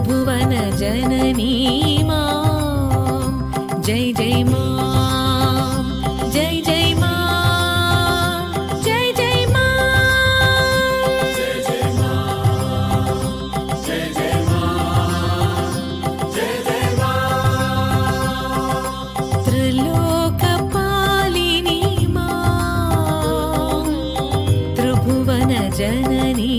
त्रिभुवन जननी मां जय जय मां जय जय मां जय जय मां जय जय मां जय जय मां जय जय मां त्रिलोकपालिनी मां त्रिभुवन जननी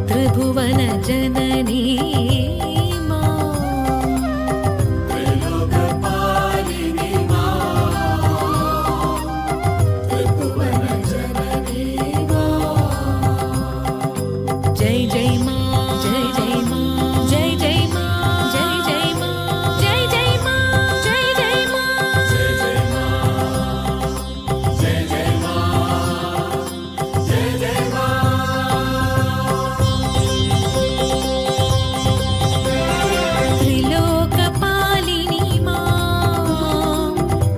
त्रिभुवन जननी त्रिभुवन जननी मां जय जय मां जय जय मां जय जय मां जय जय मां जय जय मां जय जय मां त्रिलोकपालिनी मां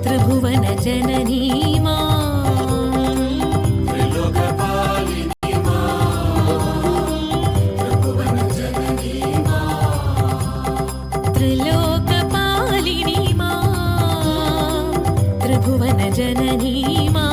त्रिभुवन जननी मां त्रिलोकपालिनी मां त्रिभुवन जननी मां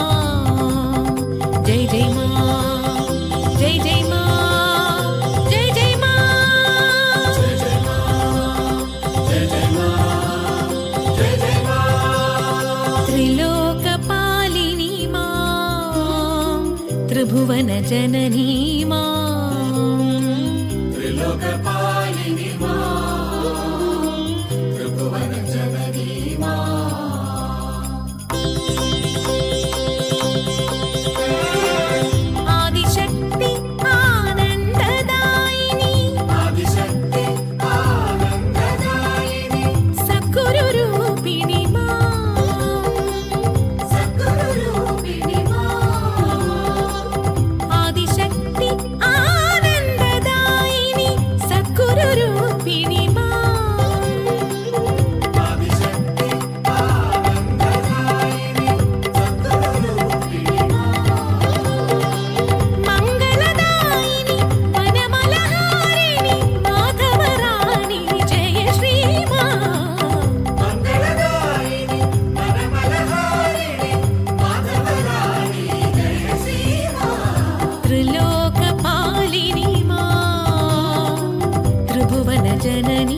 जननी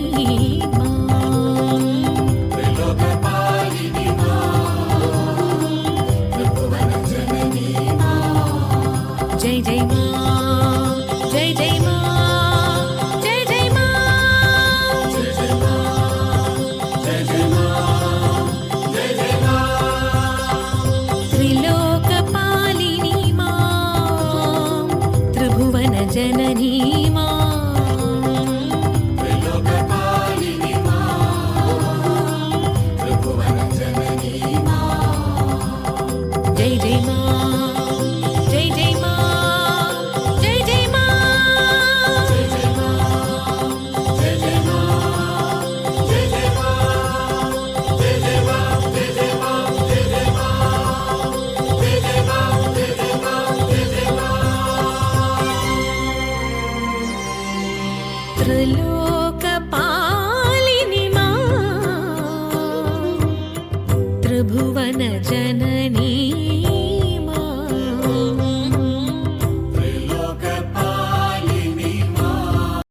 मां त्रिलोकपालिनी मां त्रिभुवन जननी मां जय जय मां जय जय मां जय जय मां जय जय मां जय जय मां जय जय मां त्रिलोकपालिनी मां त्रिभुवन जननी మా త్రిలోకపాలిని మా త్రిభువన జననీ మా జై జై మా జై జై మా జై జై మా జై జై మా జై జై మా జై జై మా జై జై మా జై జై మా జై జై మా జై జై మా జై జై మా జై జై మా త్రిలోకపాలిని మా త్రిభువన జననీ